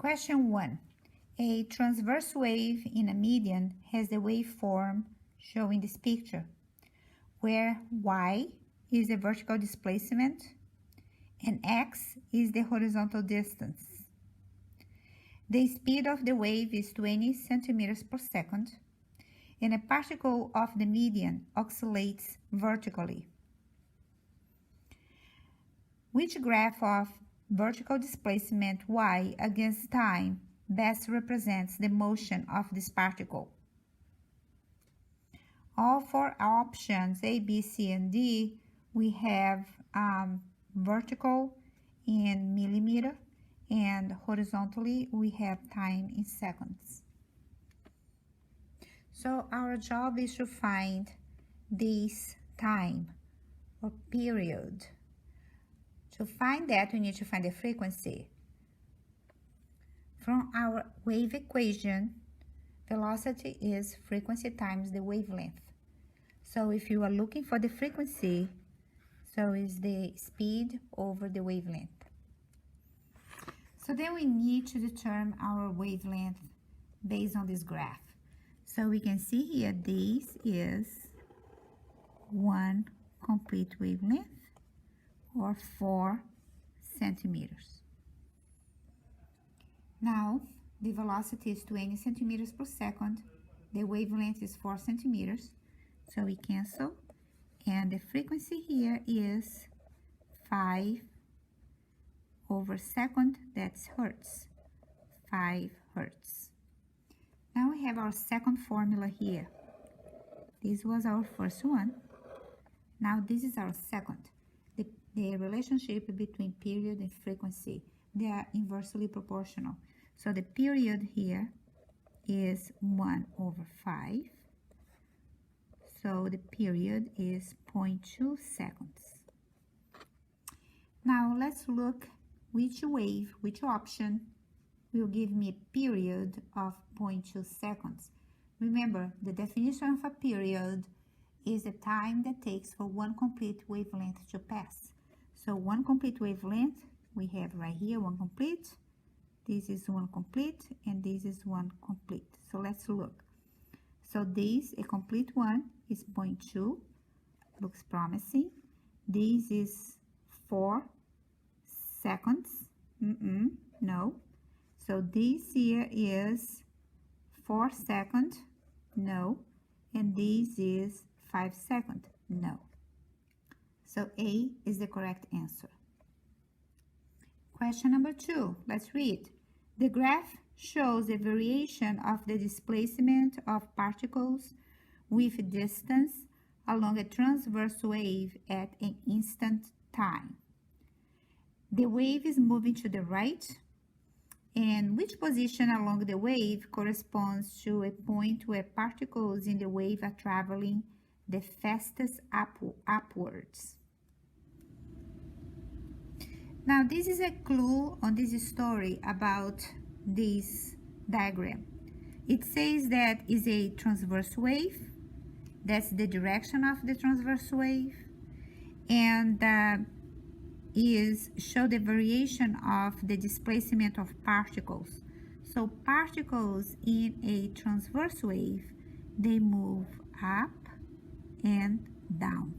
Question 1. A transverse wave in a median has the waveform shown in this picture, where y is the vertical displacement and x is the horizontal distance. The speed of the wave is 20 centimeters per second, and a particle of the median oscillates vertically. Which graph of vertical displacement y against time best represents the motion of this particle? All four options, A, B, C, and D, we have vertical in millimeter, and horizontally we have time in seconds. So our job is to find this time or period. To find that, we need to find the frequency. From our wave equation, velocity is frequency times the wavelength. So if you are looking for the frequency, so is the speed over the wavelength. So then we need to determine our wavelength based on this graph. So we can see here, this is one complete wavelength, or 4 centimeters. Now, the velocity is 20 centimeters per second. The wavelength is 4 centimeters, so we cancel. And the frequency here is 5 over second, that's hertz, 5 hertz. Now we have our second formula here. This was our first one. Now this is our second. The relationship between period and frequency, they are inversely proportional. So the period here is 1 over 5. So the period is 0.2 seconds. Now let's look which wave, which option will give me a period of 0.2 seconds. Remember, the definition of a period is the time that takes for one complete wavelength to pass. So one complete wavelength, we have right here one complete, this is one complete, and this is one complete. So let's look. So this, a complete one, is 0.2, looks promising. This is 4 seconds, no. So this here is 4 seconds, no. And this is 5 seconds, no. So A is the correct answer. Question number 2, let's read. The graph shows the variation of the displacement of particles with distance along a transverse wave at an instant time. The wave is moving to the right, and which position along the wave corresponds to a point where particles in the wave are traveling the fastest upwards? Now, this is a clue on this story about this diagram. It says that is a transverse wave. That's the direction of the transverse wave. And show the variation of the displacement of particles. So particles in a transverse wave, they move up and down,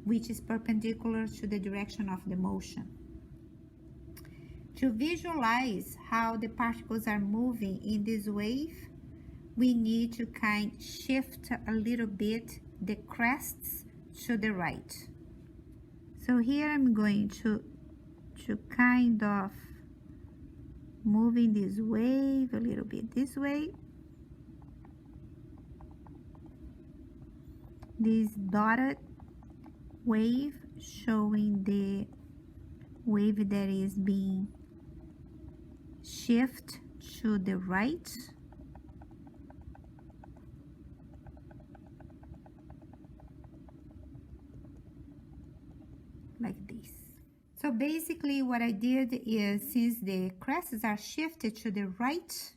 which is perpendicular to the direction of the motion. To visualize how the particles are moving in this wave, we need to shift a little bit the crests to the right. So here I'm going to kind of moving this wave a little bit this way. This dotted wave showing the wave that is being shifted to the right. Like this. So basically what I did is, since the crests are shifted to the right,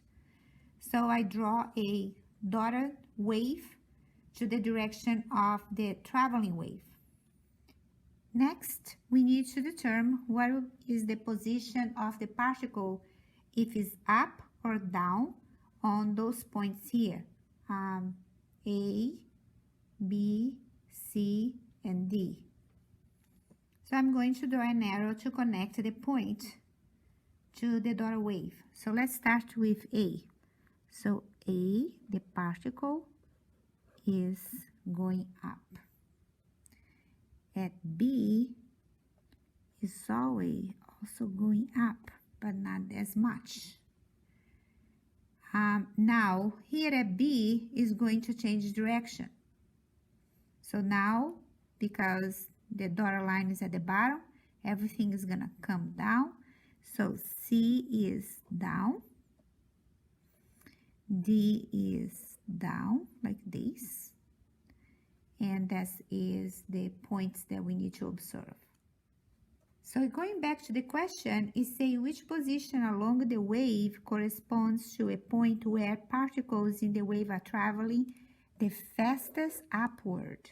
so I draw a dotted wave to the direction of the traveling wave. Next, we need to determine what is the position of the particle if it's up or down on those points here. A, B, C, and D. So I'm going to draw an arrow to connect the point to the daughter wave. So let's start with A. So A, the particle, is going up. At B, is always also going up, but not as much. Now, here at B is going to change direction. So now, because the dotted line is at the bottom, everything is gonna come down. So C is down, D is down like this, and that is the points that we need to observe. So going back to the question, it says which position along the wave corresponds to a point where particles in the wave are traveling the fastest upward.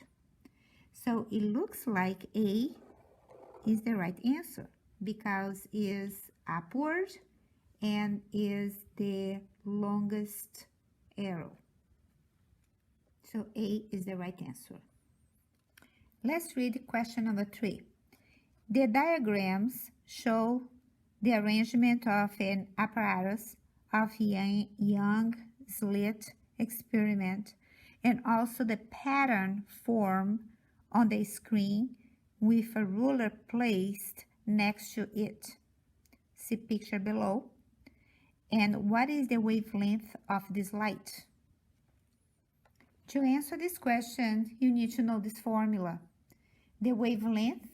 So it looks like A is the right answer because it is upward and is the longest arrow. So A is the right answer. Let's read question number 3. The diagrams show the arrangement of an apparatus of Young slit experiment and also the pattern formed on the screen with a ruler placed next to it. See picture below. And what is the wavelength of this light? To answer this question, you need to know this formula. The wavelength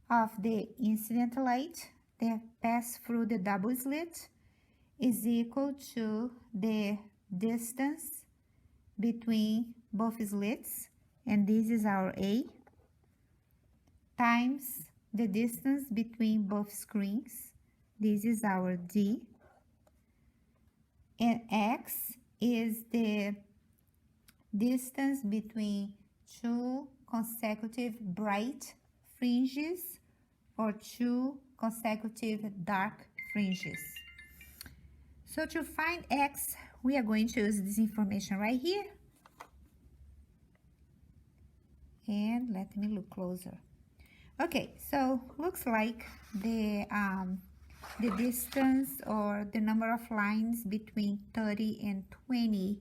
of the incident light that passes through the double slit is equal to the distance between both slits, and this is our A, times the distance between both screens, this is our D, and X is the distance between two consecutive bright fringes or two consecutive dark fringes. So to find X, we are going to use this information right here. And let me look closer. Okay, so looks like the distance or the number of lines between 30 and 20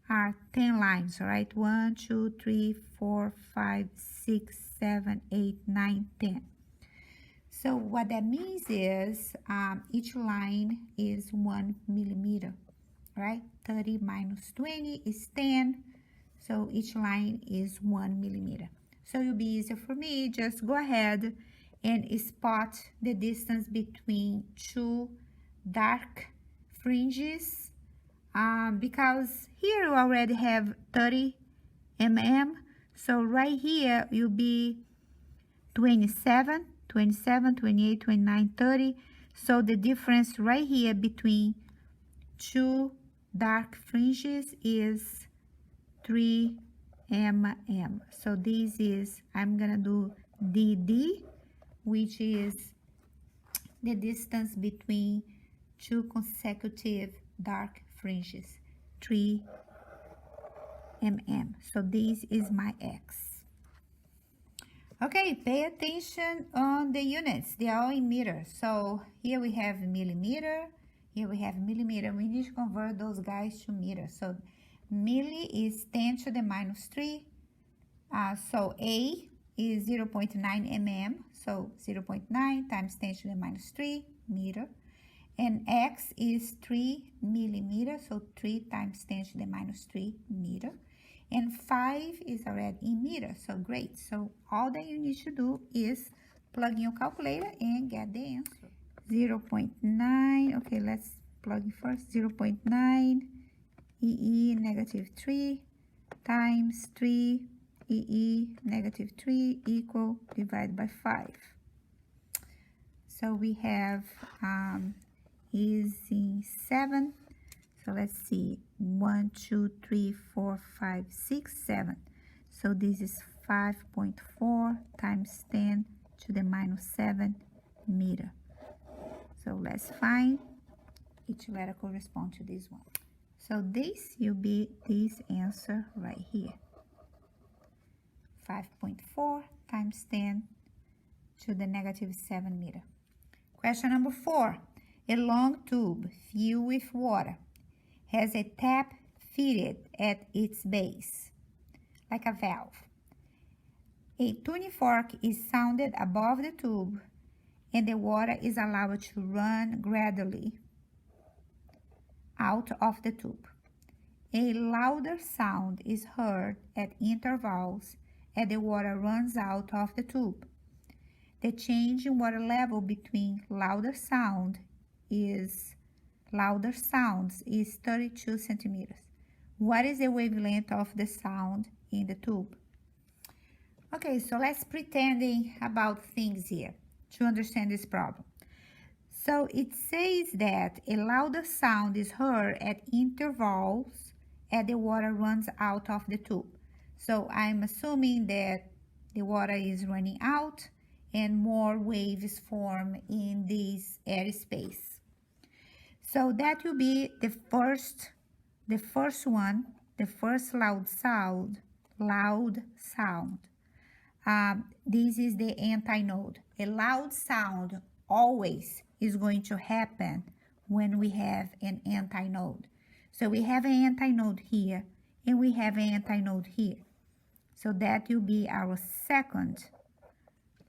are 10 lines, right? 1, 2, 3, 4, 5, 6, 7, 8, 9, 10. So what that means is each line is 1 millimeter, right? 30 minus 20 is 10. So each line is 1 millimeter. So it'll be easier for me, just go ahead and spot the distance between two dark fringes because here you already have 30 mm. So right here you'll be 27, 27, 28, 29, 30. So the difference right here between two dark fringes is 3 mm. So this is, I'm gonna do DD, which is the distance between two consecutive dark fringes, 3 mm. So this is my X. Okay, pay attention on the units. They are all in meters. So here we have millimeter, here we have millimeter. We need to convert those guys to meters. So milli is 10 to the minus 3. So A is 0.9 mm. So 0.9 times 10 to the minus 3 meter. And X is 3 millimeter. So 3 times 10 to the minus 3 meter. And 5 is already in meters. So great. So all that you need to do is plug in your calculator and get the answer. 0.9. Okay, let's plug in first. 0.9 EE negative 3 times 3 EE negative 3 equal divided by 5. So we have is in 7. So let's see, 1, 2, 3, 4, 5, 6, 7. So this is 5.4 times 10 to the minus 7 meter. So let's find Each letter corresponds to this one. So this will be this answer right here. 5.4 times 10 to the negative 7 meter. Question number 4. A long tube filled with water has a tap fitted at its base, like a valve. A tuning fork is sounded above the tube and the water is allowed to run gradually out of the tube. A louder sound is heard at intervals as the water runs out of the tube. The change in water level between louder sounds is 32 centimeters. What is the wavelength of the sound in the tube? Okay, so let's pretending about things here to understand this problem. So it says that a louder sound is heard at intervals as the water runs out of the tube. So I'm assuming that the water is running out and more waves form in this airspace. So that will be the first one, the first loud sound. This is the antinode. A loud sound always is going to happen when we have an antinode. So we have an antinode here and we have an antinode here. So that will be our second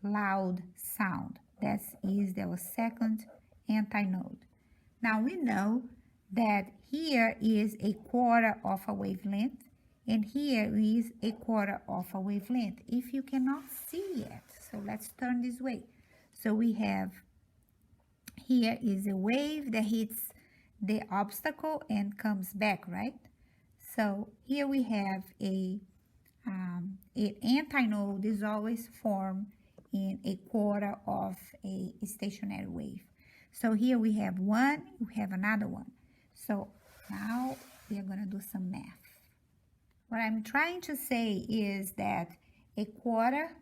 loud sound. That is our second antinode. Now we know that here is a quarter of a wavelength and here is a quarter of a wavelength. If you cannot see yet, so let's turn this way. So we have, here is a wave that hits the obstacle and comes back, right? So here we have an antinode is always formed in a quarter of a stationary wave. So here we have one, we have another one. So now we are going to do some math. What I'm trying to say is that a quarter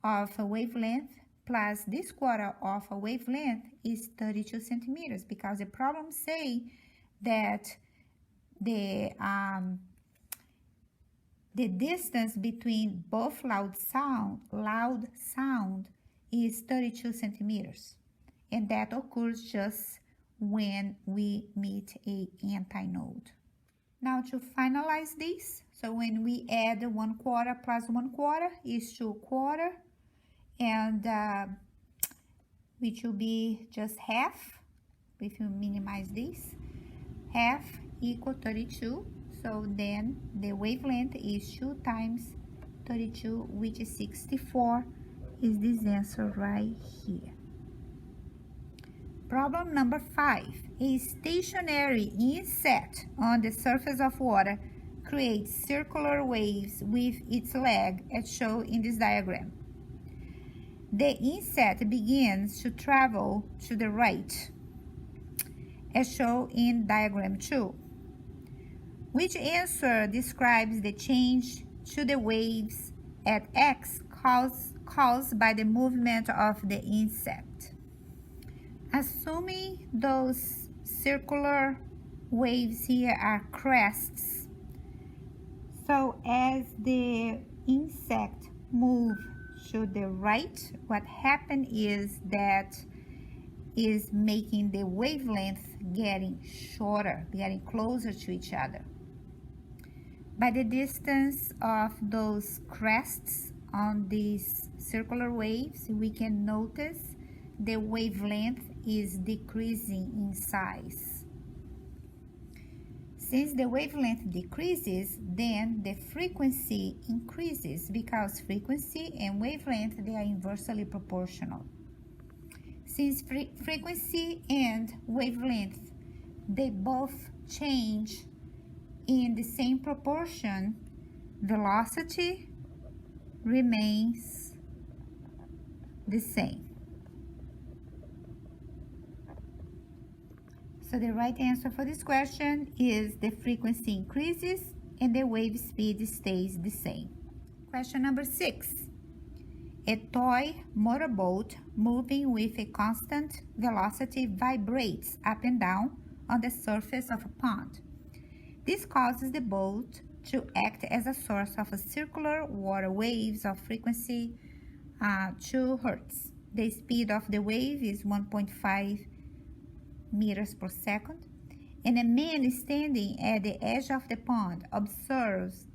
of a wavelength plus this quarter of a wavelength is 32 centimeters because the problem say that the distance between both loud sound is 32 centimeters. And that occurs just when we meet a antinode. Now to finalize this, so when we add 1/4 plus 1/4 is 2/4, and which will be just half. If you minimize this, half equal 32. So then the wavelength is 2 times 32, which is 64, is this answer right here. Problem number 5. A stationary insect on the surface of water creates circular waves with its leg as shown in this diagram. The insect begins to travel to the right as shown in diagram 2. Which answer describes the change to the waves at X caused by the movement of the insect? Assuming those circular waves here are crests, so as the insect moves to the right, what happened is that is making the wavelength getting shorter, getting closer to each other. By the distance of those crests on these circular waves, we can notice the wavelength is decreasing in size. Since the wavelength decreases, then the frequency increases because frequency and wavelength, they are inversely proportional. Since frequency and wavelength, they both change in the same proportion, velocity remains the same. So the right answer for this question is the frequency increases and the wave speed stays the same. Question number 6. A toy motorboat moving with a constant velocity vibrates up and down on the surface of a pond. This causes the boat to act as a source of circular water waves of frequency 2 hertz. The speed of the wave is 1.5 meters per second, and a man standing at the edge of the pond observes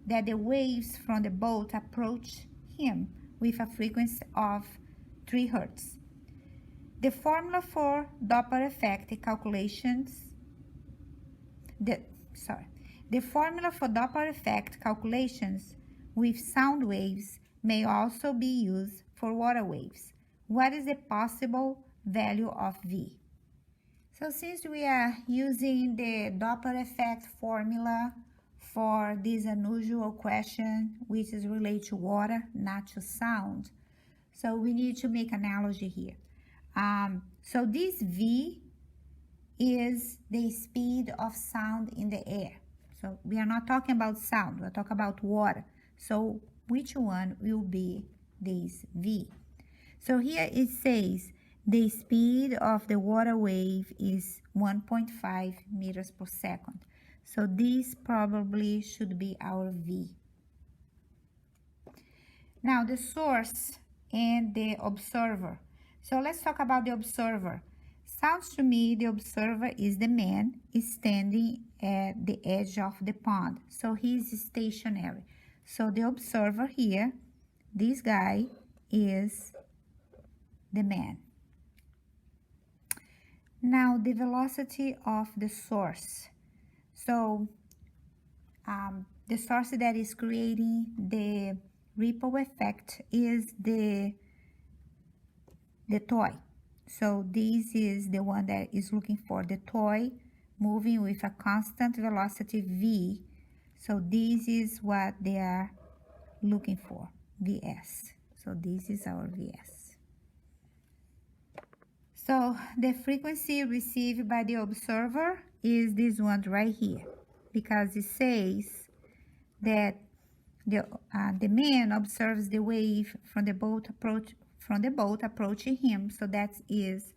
that the waves from the boat approach him with a frequency of 3 hertz. The formula for Doppler effect calculations The formula for Doppler effect calculations with sound waves may also be used for water waves. What is the possible value of V? So since we are using the Doppler effect formula for this unusual question, which is related to water, not to sound, so we need to make analogy here. So this V is the speed of sound in the air. So we are not talking about sound, we're talking about water. So which one will be this V? So here it says the speed of the water wave is 1.5 meters per second. So this probably should be our V. Now the source and the observer. So let's talk about the observer. Sounds to me the observer is the man standing at the edge of the pond. So he's stationary. So the observer here, this guy, is the man. Now the velocity of the source. So the source that is creating the ripple effect is the toy. So this is the one that is looking for the toy moving with a constant velocity V. So this is what they are looking for, Vs. So this is our Vs. So the frequency received by the observer is this one right here, because it says that the man observes the wave from the boat approaching him. So that is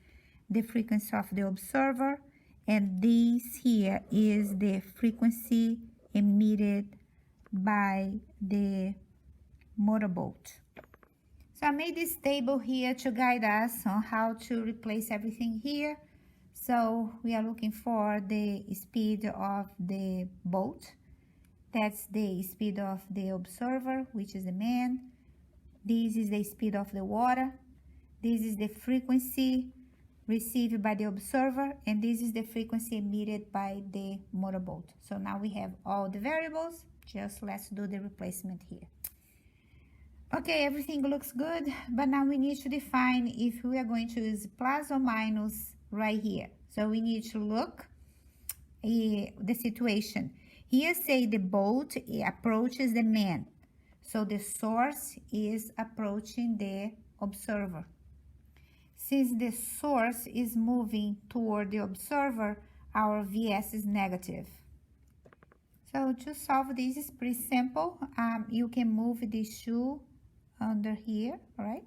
the frequency of the observer, and this here is the frequency emitted by the motorboat. So I made this table here to guide us on how to replace everything here. So we are looking for the speed of the boat. That's the speed of the observer, which is the man. This is the speed of the water. This is the frequency received by the observer, and this is the frequency emitted by the motorboat. So now we have all the variables. Just let's do the replacement here. Okay, everything looks good, but now we need to define if we are going to use plus or minus right here. So we need to look the situation. Here say the boat approaches the man. So the source is approaching the observer. Since the source is moving toward the observer, our Vs is negative. So to solve this is pretty simple. You can move this 2 under here, right?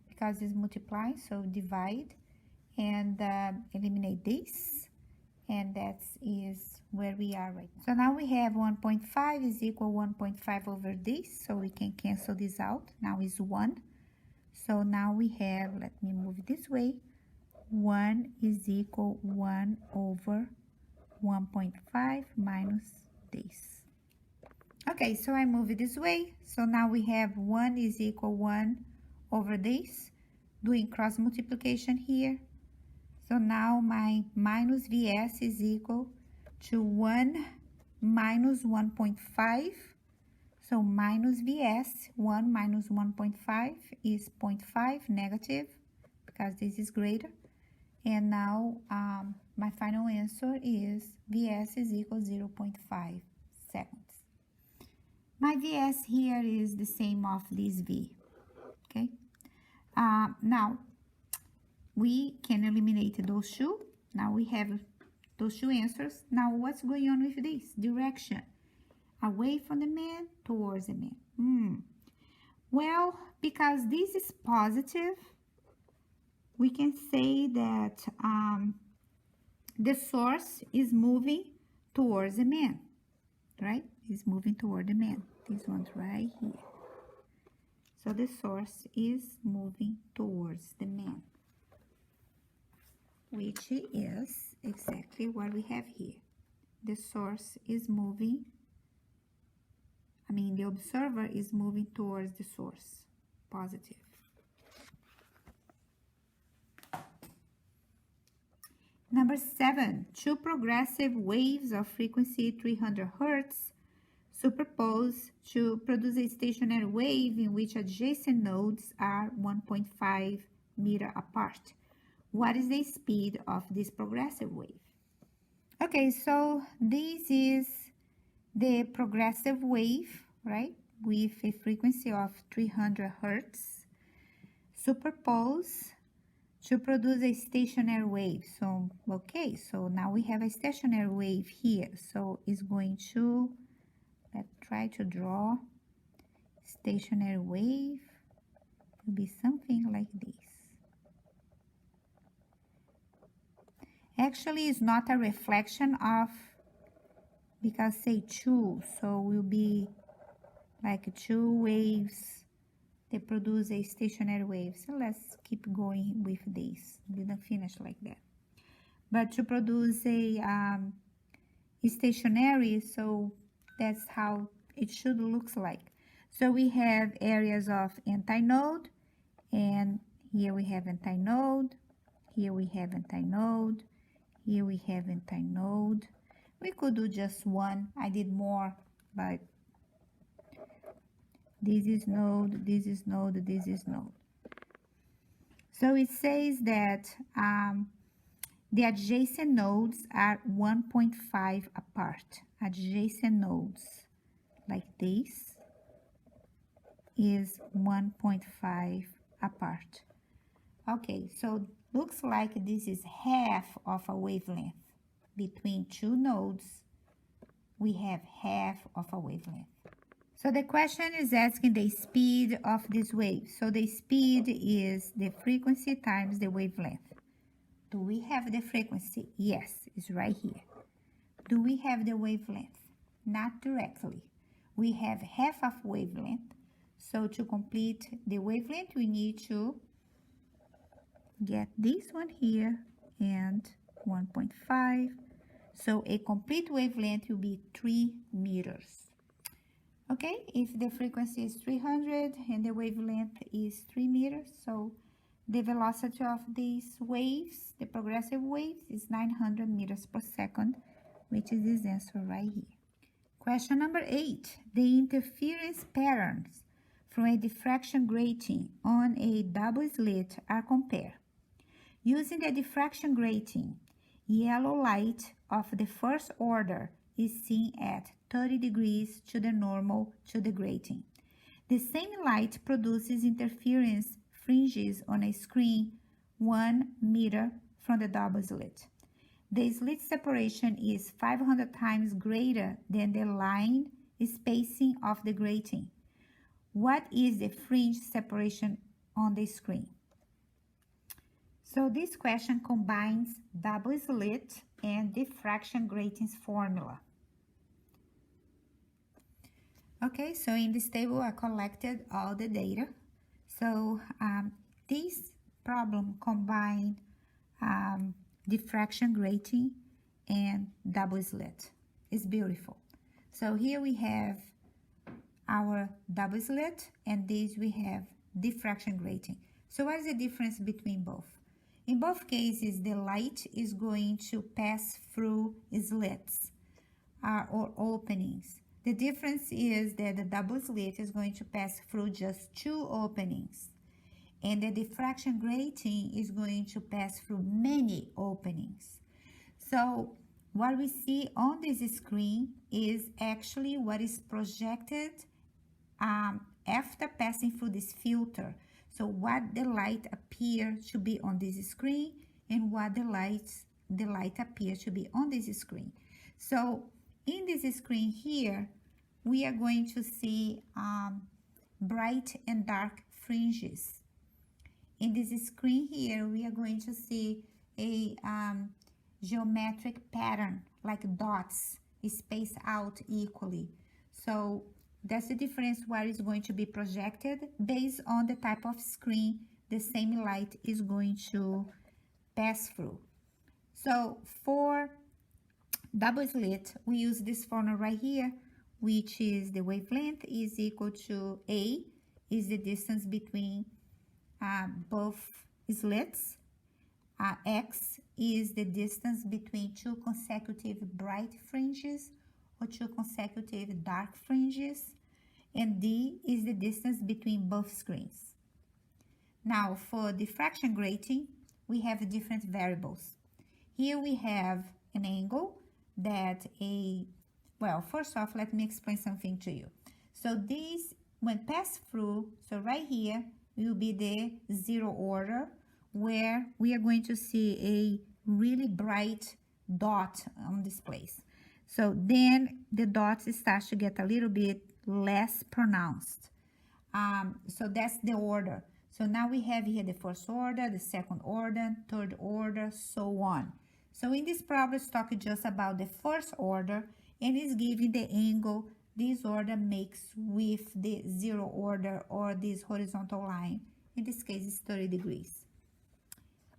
Because it's multiplying, so divide and eliminate this. And that is where we are right now. So now we have 1.5 is equal 1.5 over this, so we can cancel this out. Now is 1. So now we have, let me move it this way, 1 is equal 1 over 1.5 minus this. Okay, so I move it this way. So now we have 1 is equal 1 over this, doing cross multiplication here. So now my minus Vs is equal to 1 minus 1.5. So minus Vs, 1 minus 1.5 is 0.5 negative, because this is greater. And now my final answer is Vs is equal 0.5 seconds. My Vs here is the same of this V, okay? Now, we can eliminate those 2. Now we have those 2 answers. Now what's going on with this? Direction. Away from the man, towards the man. Well, because this is positive, we can say that the source is moving towards the man, right? It's moving toward the man. This one's right here. So the source is moving towards the man, which is exactly what we have here. The source is moving, the observer is moving towards the source, positive. Number 7, two progressive waves of frequency 300 Hertz superpose to produce a stationary wave in which adjacent nodes are 1.5 meter apart. What is the speed of this progressive wave? Okay, so this is the progressive wave, right, with a frequency of 300 Hertz superpose to produce a stationary wave. So, okay, so now we have a stationary wave here. So it's going to, let's try to draw stationary wave to be something like this. Actually, it's not a reflection of, because say two, so will be like two waves. They produce a stationary wave. So let's keep going with this. Didn't finish like that. But to produce a stationary, so that's how it should look like. So we have areas of antinode, and here we have antinode, here we have antinode, here we have antinode. We could do just one. I did more, but this is node, this is node, this is node. So it says that the adjacent nodes are 1.5 apart. Adjacent nodes, like this, is 1.5 apart. Okay, so looks like this is half of a wavelength. Between two nodes, we have half of a wavelength. So the question is asking the speed of this wave. So the speed is the frequency times the wavelength. Do we have the frequency? Yes, it's right here. Do we have the wavelength? Not directly. We have half of wavelength. So to complete the wavelength, we need to get this one here and 1.5. So a complete wavelength will be 3 meters. Okay, if the frequency is 300 and the wavelength is 3 meters, so the velocity of these waves, the progressive waves, is 900 meters per second, which is this answer right here. Question number 8. The interference patterns from a diffraction grating on a double slit are compared. Using the diffraction grating, yellow light of the first order is seen at 30 degrees to the normal to the grating. The same light produces interference fringes on a screen 1 meter from the double slit. The slit separation is 500 times greater than the line spacing of the grating. What is the fringe separation on the screen? So this question combines double slit and diffraction grating's formula. Okay, so in this table I collected all the data. So this problem combined diffraction grating and double slit. It's beautiful. So here we have our double slit, and this we have diffraction grating. So what is the difference between both? In both cases, the light is going to pass through slits or openings. The difference is that the double slit is going to pass through just 2 openings, and the diffraction grating is going to pass through many openings. So what we see on this screen is actually what is projected after passing through this filter. So what the light appears to be on this screen and what the light appears to be on this screen. So in this screen here, we are going to see bright and dark fringes. In this screen here, we are going to see a geometric pattern, like dots, spaced out equally. So that's the difference where it's going to be projected. Based on the type of screen, the same light is going to pass through. So for double slit, we use this formula right here, which is the wavelength is equal to A, is the distance between both slits. X is the distance between two consecutive bright fringes or two consecutive dark fringes. And D is the distance between both screens. Now, for diffraction grating, we have different variables. Here we have an angle that well, first off, let me explain something to you. So this, when passed through, so right here will be the 0 order, where we are going to see a really bright dot on this place. So then the dots start to get a little bit less pronounced. So that's the order. So now we have here the first order, the second order, third order, so on. So in this problem, it's talking just about the first order, and it's giving the angle this order makes with the 0 order or this horizontal line. In this case, it's 30 degrees.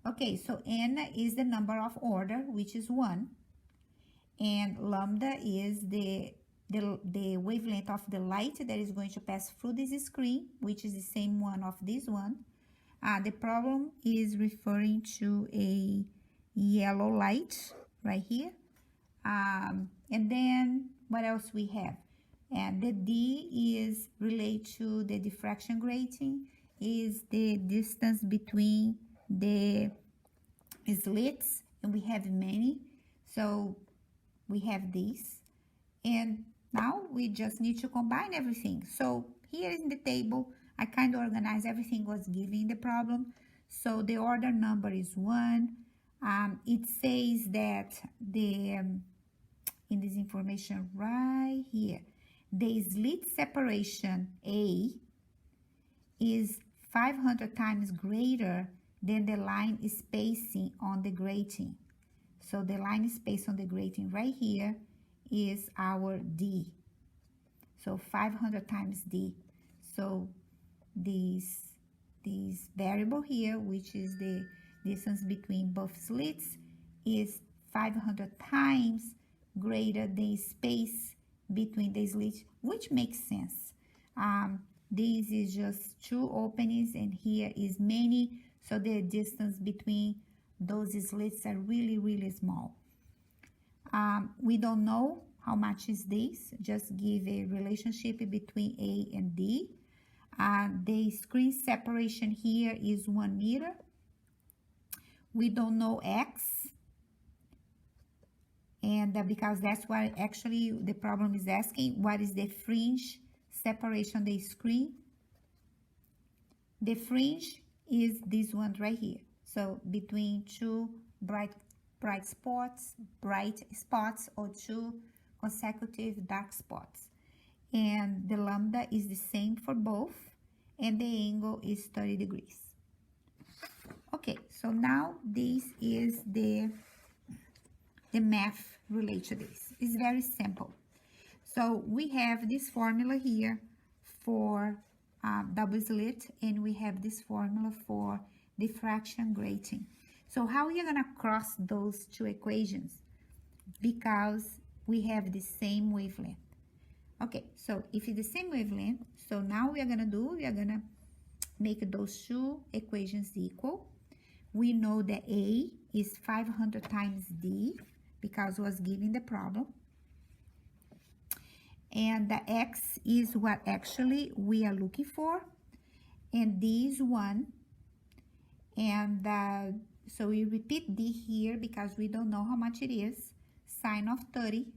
Okay, so n is the number of order, which is 1, and lambda is the wavelength of the light that is going to pass through this screen, which is the same one of this one. The problem is referring to a yellow light right here. And then what else we have? And the D is related to the diffraction grating, is the distance between the slits, and we have many. So we have this, and now we just need to combine everything. So here in the table, I kind of organize everything was given in the problem. So the order number is 1. It says that in this information right here, the slit separation A is 500 times greater than the line spacing on the grating. So the line space on the grating right here is our D. So 500 times D. So this variable here, which is the distance between both slits, is 500 times greater than space between the slits, which makes sense. This is just 2 openings, and here is many, so the distance between those slits are really, really small. We don't know how much is this, just give a relationship between A and D. The screen separation here is 1 meter. We don't know X, and because that's why actually the problem is asking, what is the fringe separation of the screen? The fringe is this one right here. So between 2 bright spots or 2 consecutive dark spots. And the lambda is the same for both, and the angle is 30 degrees. Okay, so now this is the math related to this. It's very simple. So we have this formula here for double slit, and we have this formula for diffraction grating. So how are you going to cross those 2 equations? Because we have the same wavelength. Okay, so if it's the same wavelength, so now we are going to make those 2 equations equal. We know that A is 500 times D, because it was given the problem. And the X is what actually we are looking for. And D is 1. And so we repeat D here because we don't know how much it is. Sine of 30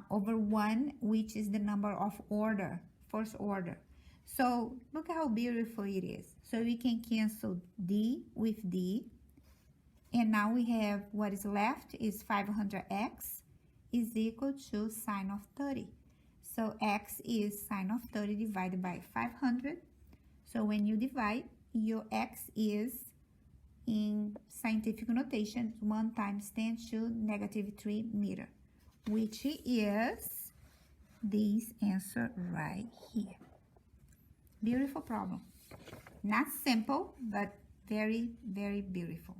over 1, which is the number of order, first order. So look how beautiful it is. So we can cancel D with D. And now we have what is left is 500x is equal to sine of 30. So x is sine of 30 divided by 500. So when you divide, your x is in scientific notation, 1 times 10 to negative 3 meter, which is this answer right here. Beautiful problem. Not simple, but very, very beautiful.